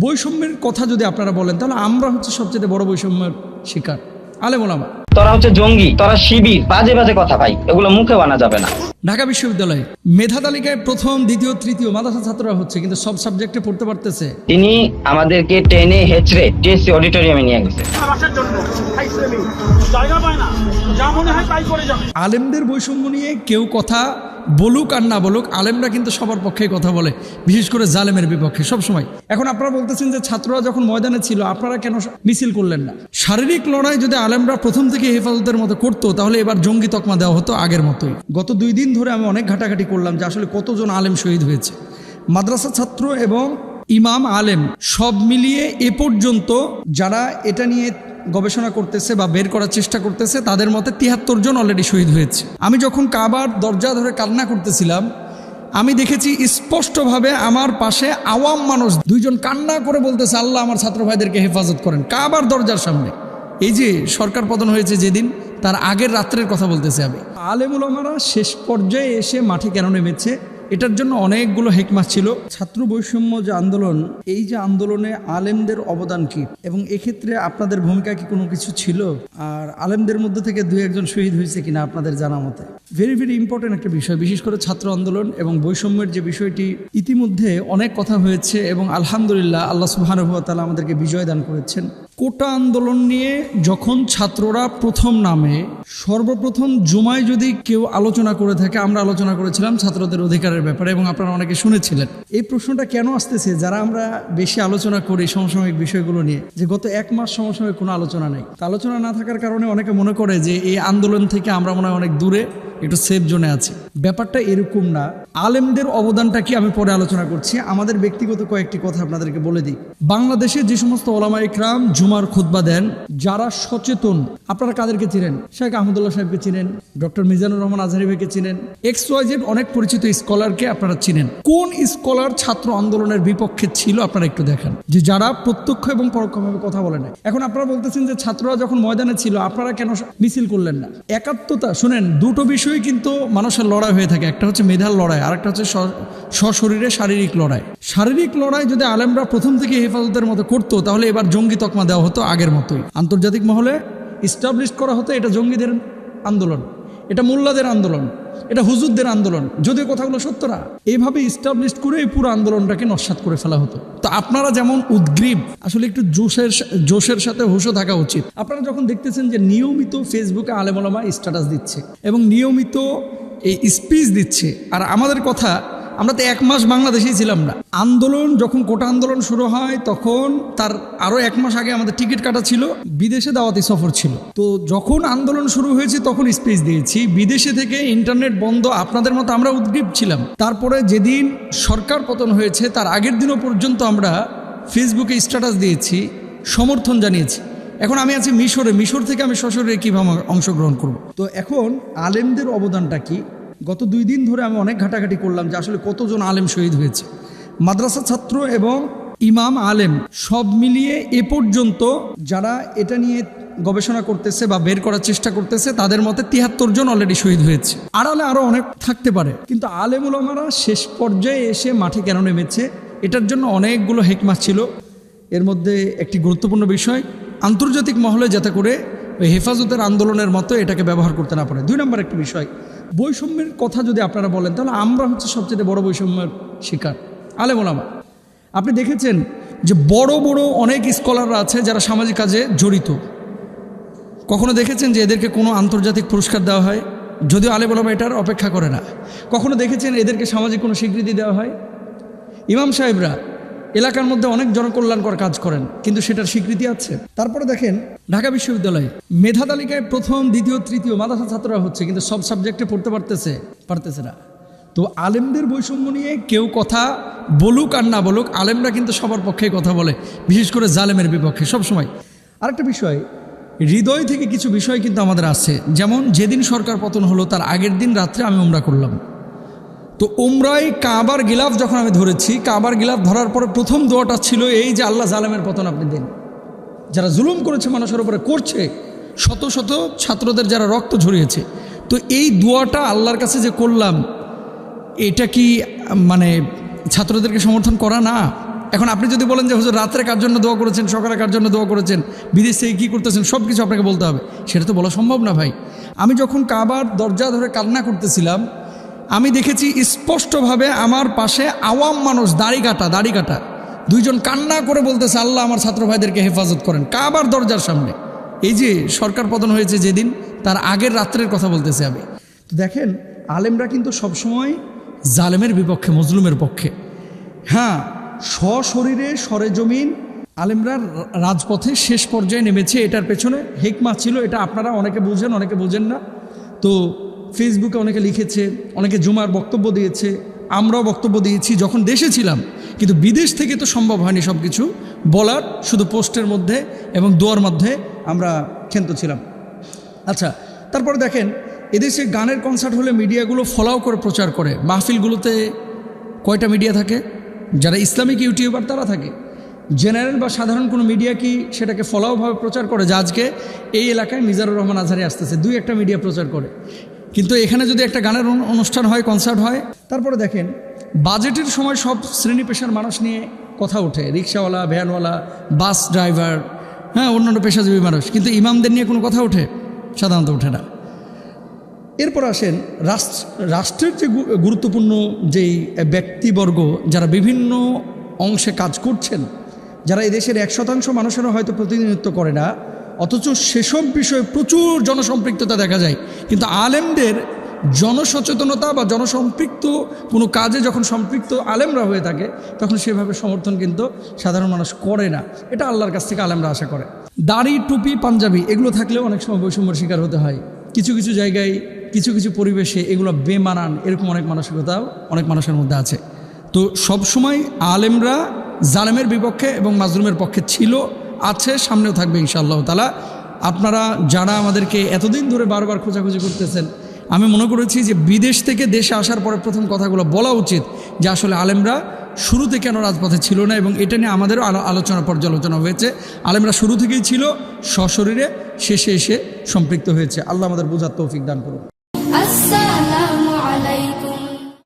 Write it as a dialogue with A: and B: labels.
A: বৈষম্যের কথা যদি আপনারা বলেন তাহলে আমরা হচ্ছে সবচেয়ে বড় বৈষম্যের শিকার আলেম ওলামা।
B: তোরা হচ্ছে জঙ্গি, তোরা শিবির, বাজে বাজে কথা ভাই, এগুলো মুখে বানা যাবে না।
A: ঢাকা বিশ্ববিদ্যালয়ে মেধা তালিকায় প্রথম, দ্বিতীয়, তৃতীয় মাদ্রাসা ছাত্ররা হচ্ছে, কিন্তু সব সাবজেক্টে পড়তে পারতেছে।
B: তিনি আমাদেরকে টেনে হেঁচড়ে টিএসসি অডিটোরিয়ামে নিয়ে গেছে।
A: আলেমদের বৈষম্য নিয়ে কেউ কথা বলুক আর না বলুক, আলেমরা কিন্তু সবার পক্ষে কথা বলে, বিশেষ করে জালেমের বিপক্ষে সবসময়। এখন আপনারা বলতেছেন যে ছাত্ররা যখন ময়দানে ছিল আপনারা কেন মিছিল করলেন না? শারীরিক লড়াই যদি আলেমরা প্রথম থেকে হেফাজতের মতো করতো তাহলে এবার জঙ্গি তকমা দেওয়া হতো আগের মতোই। গত 2 দিন ধরে আমি অনেক ঘাটাঘাটি করলাম যে আসলে কতজন আলেম শহীদ হয়েছে। মাদ্রাসা ছাত্র এবং ইমাম আলেম সব মিলিয়ে এ পর্যন্ত যারা এটা নিয়ে গবেষণা করতেছে বা বের করার চেষ্টা করতেছে তাদের মতে 73 জন অলরেডি শহীদ হয়েছে। আমি যখন কাবার দরজা ধরে কান্না করতেছিলাম আমি দেখেছি স্পষ্টভাবে আমার পাশে আওয়াম মানুষ 2 জন কান্না করে বলতেছে, আল্লাহ আমার ছাত্র ভাইদেরকে হেফাজত করেন, কাবার দরজার সামনে। এই যে সরকার পতন হয়েছে যেদিন, তার আগের রাত্রের কথা বলতেছে আমি। আলেম ওলামারা শেষ পর্যায়ে এসে মাঠে কেন নেমেছে, এটার জন্য অনেকগুলো হেকমত ছিল। ছাত্র বৈষম্য যে আন্দোলন, এই যে আন্দোলনে আলেমদের অবদান কি এবং এক্ষেত্রে আপনাদের ভূমিকা কি কোনো কিছু ছিল? আর আলেমদের মধ্যে থেকে 2-1 জন শহীদ হয়েছে কিনা আপনাদের জানা মতে? ভেরি ভেরি ইম্পর্টেন্ট একটা বিষয়, বিশেষ করে ছাত্র আন্দোলন এবং বৈষম্যের যে বিষয়টি ইতিমধ্যে অনেক কথা হয়েছে এবং আলহামদুলিল্লাহ আল্লাহ সুবহানাহু ওয়া তাআলা আমাদেরকে বিজয় দান করেছেন। কোটা আন্দোলন নিয়ে যখন ছাত্ররা প্রথম নামে, সর্বপ্রথম জুমায় যদি কেউ আলোচনা করে থাকে, আমরা আলোচনা করেছিলাম ছাত্রদের অধিকারের ব্যাপারে এবং আপনারা অনেকে শুনেছিলেন। এই প্রশ্নটা কেন আসতেছে যারা আমরা বেশি আলোচনা করি সমসাময়িক বিষয়গুলো নিয়ে, যে গত 1 মাস সমসাময়িক কোনো আলোচনা নেই। আলোচনা না থাকার কারণে অনেকে মনে করে যে এই আন্দোলন থেকে আমরা মনে হয় অনেক দূরে, একটু সেফ জোনে আছি। ব্যাপারটা এরকম না। আলেমদের অবদানটা কি আমি পরে আলোচনা করছি, আমাদের ব্যক্তিগত কয়েকটি কথা আপনাদেরকে বলে দিই। বাংলাদেশে যে সমস্ত ওলামা ইকরাম জুমার খুতবা দেন, যারা সচেতন, আপনারা কাদেরকে চিনেন? শেখ আহমদুল্লাহ সাহেবকে চিনেন, ডক্টর মিজানুর রহমান আজহারি ভাইকে চিনেন, XYZ অনেক পরিচিত স্কলারকে আপনারা চিনেন। কোন স্কলার ছাত্র আন্দোলনের বিপক্ষে ছিল আপনারা একটু দেখান, যে যারা প্রত্যক্ষ এবং পরোক্ষভাবে কথা বলে না। এখন আপনারা বলতেছেন যে ছাত্ররা যখন ময়দানে ছিল আপনারা কেন মিছিল করলেন না? একাত্মতা, শুনেন, দুটো বিষয় কিন্তু মানুষের লড়াই হয়ে থাকে। একটা হচ্ছে মেধার লড়াই, আর একটা হচ্ছে সশরীরে শারীরিক লড়াই। শারীরিক লড়াই যদি আলেমরা প্রথম থেকে হেফাজতের মতো করতো তাহলে এবার জঙ্গি তকমা দেওয়া হতো আগের মতোই। আন্তর্জাতিক মহলে ইস্টাবলিশ করা হতো এটা জঙ্গিদের আন্দোলন, এটা মোল্লাদের আন্দোলন, এটা হুজুরদের আন্দোলন, যদিও কথাগুলো সত্য না। এইভাবে ইস্টাবলিশ করে এই পুরো আন্দোলনটাকে নস্যাৎ করে ফেলা হতো। তো আপনারা যেমন উদ্গ্রীব, আসলে একটু জোশের সাথে হুঁশও থাকা উচিত। আপনারা যখন দেখতেছেন যে নিয়মিত ফেসবুকে আলেম ওলামা স্ট্যাটাস দিচ্ছে এবং নিয়মিত এই স্পিচ দিচ্ছে, আর আমাদের কথা, আমরা তো 1 মাস বাংলাদেশেই ছিলাম না। আন্দোলন যখন কোটা আন্দোলন শুরু হয় তখন তার আরো 1 মাস আগে আমাদের টিকিট কাটা ছিল, বিদেশে দাওয়াতি সফর ছিল। তো যখন আন্দোলন শুরু হয়েছে তখন স্পিচ দিয়েছি, বিদেশে থেকে ইন্টারনেট বন্ধ, আপনাদের মতো আমরা উদ্গ্রীব ছিলাম। তারপরে যেদিন সরকার পতন হয়েছে তার আগের দিনও পর্যন্ত আমরা ফেসবুকে স্ট্যাটাস দিয়েছি, সমর্থন জানিয়েছি। এখন আমি আছি মিশর থেকে আমি সশরীরে কীভাবে অংশগ্রহণ করব? তো এখন আলেমদের অবদানটা কি? গত 2 দিন ধরে আমি অনেক ঘাটাঘাটি করলাম যে আসলে কতজন আলেম শহীদ হয়েছে। মাদ্রাসা ছাত্র এবং ইমাম আলেম সব মিলিয়ে এ পর্যন্ত যারা এটা নিয়ে গবেষণা করতেছে বা বের করার চেষ্টা করতেছে তাদের মতে 73 জন অলরেডি শহীদ হয়েছে। আড়ালে আরও অনেক থাকতে পারে, কিন্তু আলেম ওলামারা শেষ পর্যায়ে এসে মাঠে কেন নেমেছে, এটার জন্য অনেকগুলো হেকমত ছিল। এর মধ্যে একটি গুরুত্বপূর্ণ বিষয়, আন্তর্জাতিক মহলে যাতে করে ওই হেফাজতের আন্দোলনের মতো এটাকে ব্যবহার করতে না পারে। 2 নম্বর একটি বিষয়, বৈষম্যের কথা যদি আপনারা বলেন তাহলে আমরা হচ্ছে সবচেয়ে বড় বৈষম্যের শিকার আলেম ওলামা। আপনি দেখেছেন যে বড় বড় অনেক স্কলাররা আছে যারা সামাজিক কাজে জড়িত। কখনো দেখেছেন যে এদেরকে কোনো আন্তর্জাতিক পুরস্কার দেওয়া হয়? যদিও আলেম ওলামা এটার অপেক্ষা করে না। কখনো দেখেছেন এদেরকে সামাজিক কোনো স্বীকৃতি দেওয়া হয়? ইমাম সাহেবরা এলাকার মধ্যে অনেক জনকল্যাণকর কাজ করেন, কিন্তু সেটার স্বীকৃতি আছে? তারপরে দেখেন ঢাকা বিশ্ববিদ্যালয়ে মেধা তালিকায় প্রথম, দ্বিতীয়, তৃতীয় মাদ্রাসা ছাত্ররা হচ্ছে, কিন্তু সব সাবজেক্টে পড়তে পারতেছে না। তো আলেমদের বৈষম্য নিয়ে কেউ কথা বলুক আর না বলুক, আলেমরা কিন্তু সবার পক্ষে কথা বলে, বিশেষ করে জালেমের বিপক্ষে সবসময়। আরেকটা বিষয়, হৃদয় থেকে কিছু বিষয় কিন্তু আমাদের আছে। যেমন যেদিন সরকার পতন হলো তার আগের দিন রাত্রে আমি উমরা করলাম। তো উমরায় কাবার গিলাফ যখন আমি ধরেছি, কাবার গিলাফ ধরার পরে প্রথম দোয়াটা ছিল এই যে আল্লাহ জালেমের পতন আপনি দিন। যারা জুলুম করেছে মানুষের উপরে, করছে, শত শত ছাত্রদের যারা রক্ত ঝরিয়েছে, তো এই দোয়াটা আল্লাহর কাছে যে করলাম, এটা কি মানে ছাত্রদেরকে সমর্থন করা না? এখন আপনি যদি বলেন যে হুজুর রাত্রে কার জন্য দোয়া করেছেন, সকালে কার জন্য দোয়া করেছেন, বিদেশ থেকে কী করতেছেন, সব কিছু আপনাকে বলতে হবে, সেটা তো বলা সম্ভব না ভাই। আমি যখন কাবার দরজা ধরে কান্না করতেছিলাম, আমি দেখেছি স্পষ্টভাবে আমার পাশে আওয়াম মানুষ দাড়ি কাটা দুইজন কান্না করে বলতেছে, আল্লাহ আমার ছাত্র ভাইদেরকে হেফাজত করেন, কাবার দরজার সামনে। এই যে সরকার পতন হয়েছে যেদিন, তার আগের রাত্রের কথা বলতেছে আমি। তো দেখেন, আলেমরা কিন্তু সবসময় জালেমের বিপক্ষে, মজলুমের পক্ষে। হ্যাঁ, সশরীরে সরেজমিন আলেমরা রাজপথে শেষ পর্যায়ে নেমেছে। এটার পেছনে হিকমা ছিল, এটা আপনারা অনেকে বুঝেন, অনেকে বুঝেন না। তো ফেসবুকে অনেকে লিখেছে, অনেকে জুমার বক্তব্য দিয়েছে, আমরাও বক্তব্য দিয়েছি যখন দেশে ছিলাম। কিন্তু বিদেশ থেকে তো সম্ভব হয়নি সব কিছু বলার, শুধু পোস্টের মধ্যে এবং দোয়ার মধ্যে আমরা ক্ষান্ত ছিলাম। আচ্ছা, তারপরে দেখেন, এদেশে গানের কনসার্ট হলে মিডিয়াগুলো ফলাও করে প্রচার করে। মাহফিলগুলোতে কয়টা মিডিয়া থাকে? যারা ইসলামিক ইউটিউবার তারা থাকে। জেনারেল বা সাধারণ কোনো মিডিয়া কি সেটাকে ফলাওভাবে প্রচার করে যে আজকে এই এলাকায় মিজানুর রহমান আজহারি আসতেছে? দুই একটা মিডিয়া প্রচার করে। কিন্তু এখানে যদি একটা গানের অনুষ্ঠান হয়, কনসার্ট হয়, তারপরে দেখেন বাজেটের সময় সব শ্রেণী পেশার মানুষ নিয়ে কথা ওঠে, রিক্সাওয়ালা, ভ্যানওয়ালা, বাস ড্রাইভার, হ্যাঁ, অন্যান্য পেশাজীবী মানুষ। কিন্তু ইমামদের নিয়ে কোনো কথা ওঠে? সাধারণত ওঠে না। এরপর আসেন রাষ্ট্রের যে গুরুত্বপূর্ণ যেই ব্যক্তিবর্গ যারা বিভিন্ন অংশে কাজ করছেন, যারা এই দেশের 1% মানুষেরও হয়তো প্রতিনিধিত্ব করে না, অথচ সেসব বিষয়ে প্রচুর জনসম্পৃক্ততা দেখা যায়। কিন্তু আলেমদের জনসচেতনতা বা জনসম্পৃক্ত কোনো কাজে যখন সম্পৃক্ত আলেমরা হয়ে থাকে, তখন সেভাবে সমর্থন কিন্তু সাধারণ মানুষ করে না। এটা আল্লাহর কাছ থেকে আলেমরা আশা করে। দাড়ি, টুপি, পাঞ্জাবি এগুলো থাকলেও অনেক সময় বৈষম্যের শিকার হতে হয়। কিছু কিছু জায়গায়, কিছু কিছু পরিবেশে এগুলো বেমানান, এরকম অনেক মানসিকতাও অনেক মানুষের মধ্যে আছে। তো সবসময় আলেমরা জালেমের বিপক্ষে এবং মাজলুমের পক্ষে ছিল, আছে, সামনেও থাকবে ইনশাআল্লাহ তাআলা। আপনারা যারা আমাদেরকে এতদিন ধরে বারবার খোঁজাখুঁজি করতেছেন, আমি মনে করেছি যে বিদেশ থেকে দেশে আসার পরে প্রথম কথাগুলো বলা উচিত যে আসলে আলেমরা শুরুতে কেন রাজপথে ছিল না, এবং এটা নিয়ে আমাদেরও আলোচনা পর্যালোচনা হয়েছে। আলেমরা শুরু থেকেই ছিল, সশরীরে শেষে এসে সম্পৃক্ত হয়েছে। আল্লাহ আমাদের বোঝার তৌফিক দান করুন।